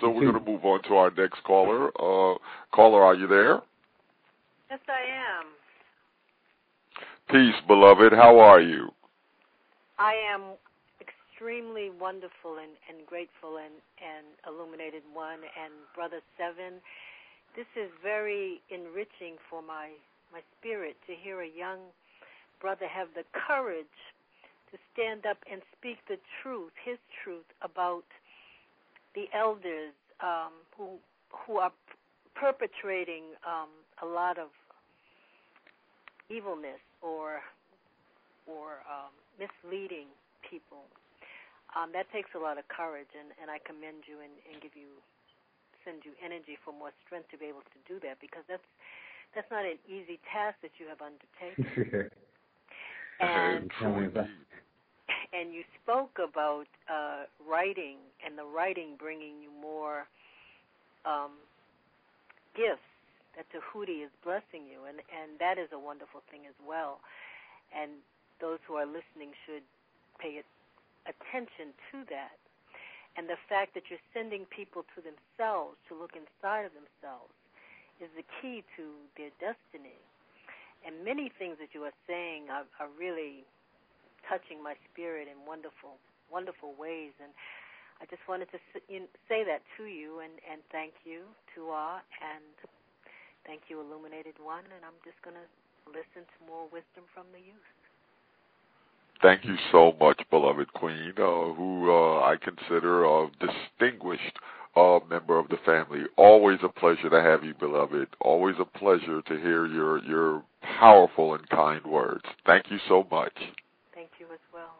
so we're going to move on to our next caller. Caller, are you there? Yes, I am. Peace, beloved. How are you? I am extremely wonderful and grateful and illuminated one. And Brother Sevan, this is very enriching for my spirit to hear a young brother have the courage to stand up and speak the truth, his truth, about the elders who are perpetrating a lot of evilness or misleading people. That takes a lot of courage, and I commend you and send you energy for more strength to be able to do that, because that's not an easy task that you have undertaken. And you spoke about writing, and the writing bringing you more gifts, that Tahuti is blessing you, and that is a wonderful thing as well. And those who are listening should pay attention to that. And the fact that you're sending people to themselves, to look inside of themselves, is the key to their destiny. And many things that you are saying are really touching my spirit in wonderful, wonderful ways. And I just wanted to say that to you and thank you, Tua, and thank you, Illuminated One. And I'm just going to listen to more wisdom from the youth. Thank you so much, beloved Queen, who I consider a distinguished member of the family. Always a pleasure to have you, beloved. Always a pleasure to hear your powerful and kind words. Thank you so much. Thank you as well.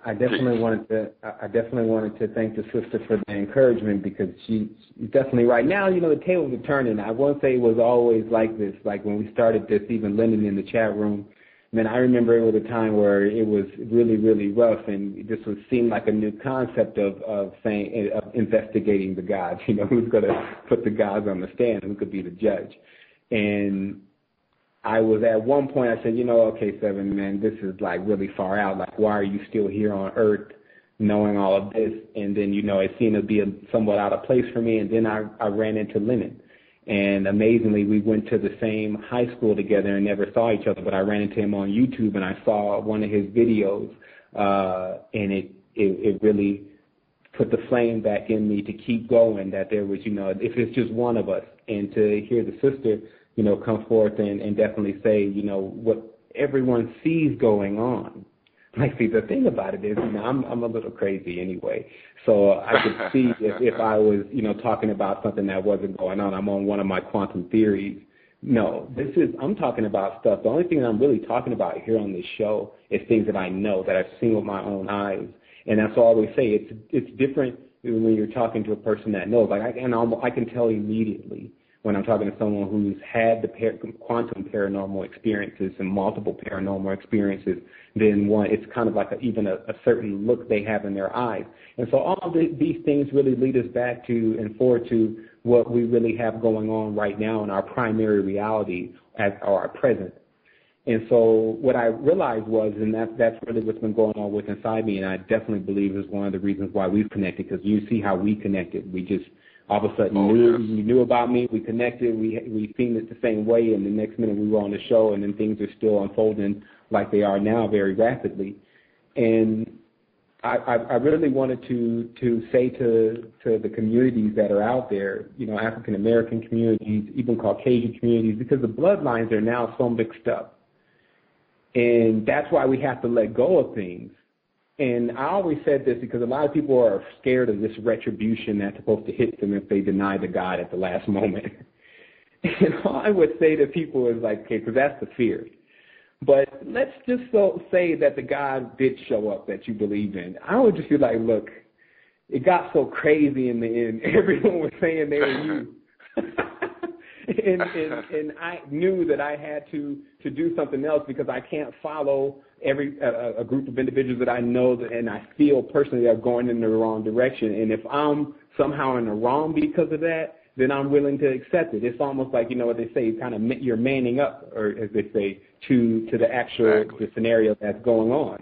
I definitely wanted to thank the sister for the encouragement, because she's definitely right now. The tables are turning. I won't say it was always like this. Like when we started this, even Lyndon in the chat room. Man, I remember it was a time where it was really, really rough, and this seemed like a new concept of investigating the gods. Who's going to put the gods on the stand? Who could be the judge? And I was at one point, I said, okay, Sevan, man, this is like really far out. Like, why are you still here on Earth, knowing all of this? And then, it seemed to be somewhat out of place for me. And then I ran into Lennon. And amazingly, we went to the same high school together and never saw each other. But I ran into him on YouTube, and I saw one of his videos, and it really put the flame back in me to keep going, that there was, if it's just one of us. And to hear the sister, come forth and definitely say, what everyone sees going on. Like, see, the thing about it is, I'm a little crazy anyway. So I could see if I was, talking about something that wasn't going on. I'm on one of my quantum theories. No, I'm talking about stuff. The only thing that I'm really talking about here on this show is things that I know, that I've seen with my own eyes. And that's all I always say. It's different when you're talking to a person that knows. Like, I can tell immediately when I'm talking to someone who's had the quantum paranormal experiences and multiple paranormal experiences, then it's kind of like even a certain look they have in their eyes. And so all of these things really lead us back to and forward to what we really have going on right now in our primary reality or our present. And so what I realized was, and that's really what's been going on with inside me, and I definitely believe is one of the reasons why we've connected, because you see how we connected. We just all of a sudden you knew about me, we connected, we seen it the same way, and the next minute we were on the show, and then things are still unfolding like they are now very rapidly. And I really wanted to say to the communities that are out there, African American communities, even Caucasian communities, because the bloodlines are now so mixed up. And that's why we have to let go of things. And I always said this because a lot of people are scared of this retribution that's supposed to hit them if they deny the God at the last moment. And all I would say to people is like, okay, because that's the fear. But let's just say that the God did show up that you believe in. I would just be like, look, it got so crazy in the end. Everyone was saying they were you. And I knew that I had to do something else, because I can't follow a group of individuals that I know and I feel personally are going in the wrong direction. And if I'm somehow in the wrong because of that, then I'm willing to accept it. It's almost like, what they say, you're manning up, or as they say, to the actual the scenario that's going on.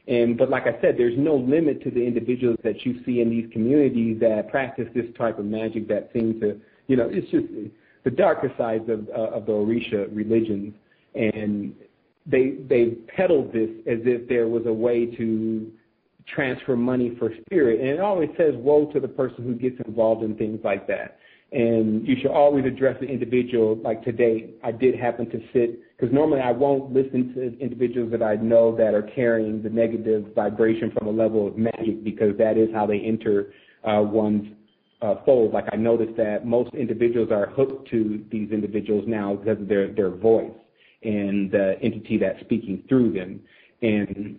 But like I said, there's no limit to the individuals that you see in these communities that practice this type of magic that seem to, it's just the darker sides of the Orisha religions. And they peddled this as if there was a way to transfer money for spirit. And it always says, woe to the person who gets involved in things like that. And you should always address the individual. Like today, I did happen to sit, because normally I won't listen to individuals that I know that are carrying the negative vibration from a level of magic, because that is how they enter one's fold. Like I noticed that most individuals are hooked to these individuals now because of their voice and the entity that's speaking through them. And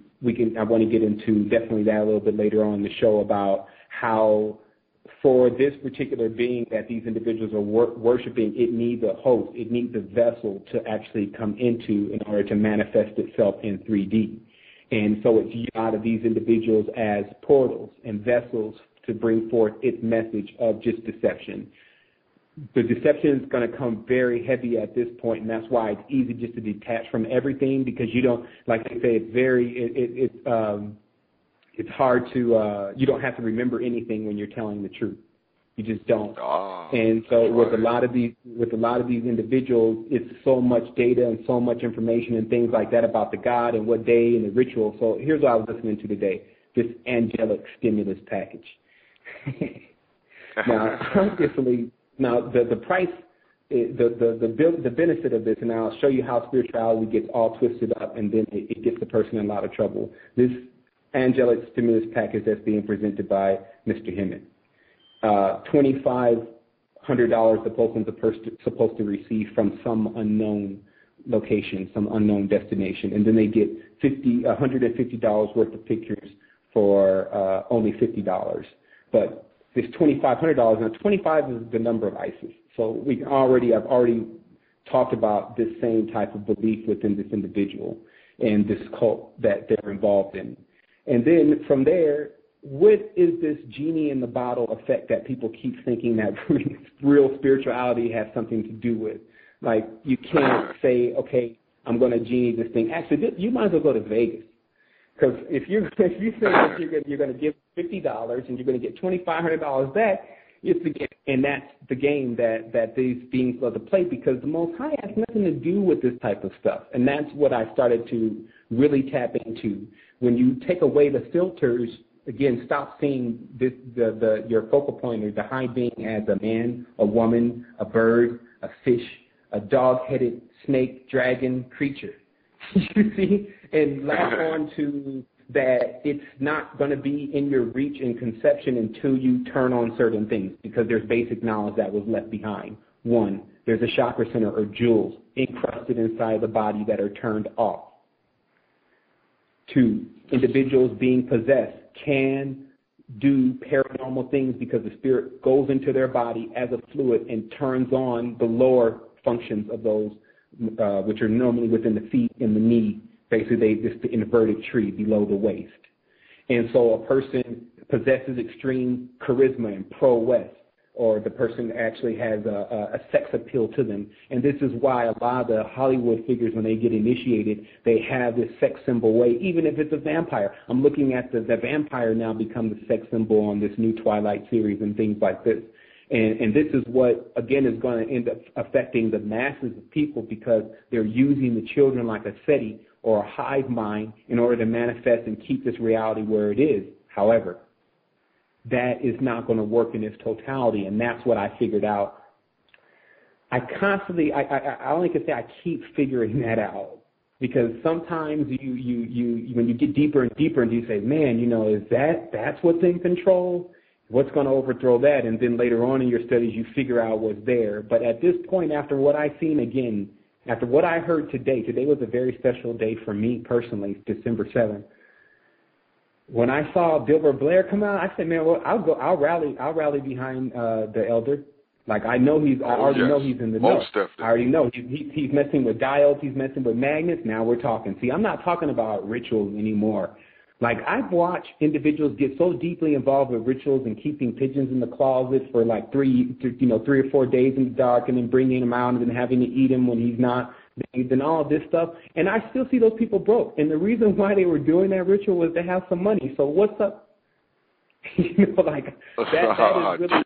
I want to get into definitely that a little bit later on in the show about how for this particular being that these individuals are worshiping, it needs a host, it needs a vessel to actually come into in order to manifest itself in 3D. And so it's used out of these individuals as portals and vessels to bring forth its message of just deception. The deception is going to come very heavy at this point, and that's why it's easy just to detach from everything, because you don't, like I say, it's hard to, you don't have to remember anything when you're telling the truth. You just don't. And so with a lot of these individuals, it's so much data and so much information and things like that about the God and what day and the ritual. So here's what I was listening to today, this angelic stimulus package. Now, obviously, the price, the benefit of this, and I'll show you how spirituality gets all twisted up, and then it gets the person in a lot of trouble. This angelic stimulus package that's being presented by Mr. Hemmett. $2,500 the person's supposed to receive from some unknown location, some unknown destination, and then they get $150 worth of pictures for only $50. But this $2,500, now 25 is the number of ISIS. So I've already talked about this same type of belief within this individual and this cult that they're involved in. And then from there, what is this genie in the bottle effect that people keep thinking that real spirituality has something to do with? Like, you can't say, okay, I'm going to genie this thing. Actually, you might as well go to Vegas. Because if you say that you're going to give $50 and you're going to get $2,500 back, it's the game, and that's the game that these beings love to play, because the Most High has nothing to do with this type of stuff. And that's what I started to really tap into. When you take away the filters, again, stop seeing your focal point or the high being as a man, a woman, a bird, a fish, a dog-headed snake, dragon creature. You see? And latch on to that it's not going to be in your reach and conception until you turn on certain things, because there's basic knowledge that was left behind. One, there's a chakra center or jewels encrusted inside the body that are turned off. Two, individuals being possessed can do paranormal things because the spirit goes into their body as a fluid and turns on the lower functions of those, which are normally within the feet and the knee. Basically, just the inverted tree below the waist. And so a person possesses extreme charisma and prowess, or the person actually has a sex appeal to them. And this is why a lot of the Hollywood figures, when they get initiated, they have this sex symbol way, even if it's a vampire. I'm looking at the vampire now become the sex symbol on this new Twilight series and things like this. And this is what, again, is going to end up affecting the masses of people, because they're using the children like a SETI or a hive mind in order to manifest and keep this reality where it is. However, that is not going to work in its totality, and that's what I figured out. I only can say I keep figuring that out, because sometimes you when you get deeper and deeper, and you say, man, is that's what's in control? What's going to overthrow that? And then later on in your studies, you figure out what's there. But at this point, after what I've seen again, after what I heard today was a very special day for me personally, December 7th. When I saw Dilbert Blair come out, I said, man, well, I'll rally behind the elder. Like, I know I already know he's in the know. I already know he's messing with diodes, he's messing with magnets. Now we're talking. See, I'm not talking about rituals anymore. Like, I've watched individuals get so deeply involved with rituals and keeping pigeons in the closet for like 3 or 4 days in the dark, and then bringing him out and then having to eat him when he's not than all this stuff. And I still see those people broke. And the reason why they were doing that ritual was to have some money. So what's up? Like that is really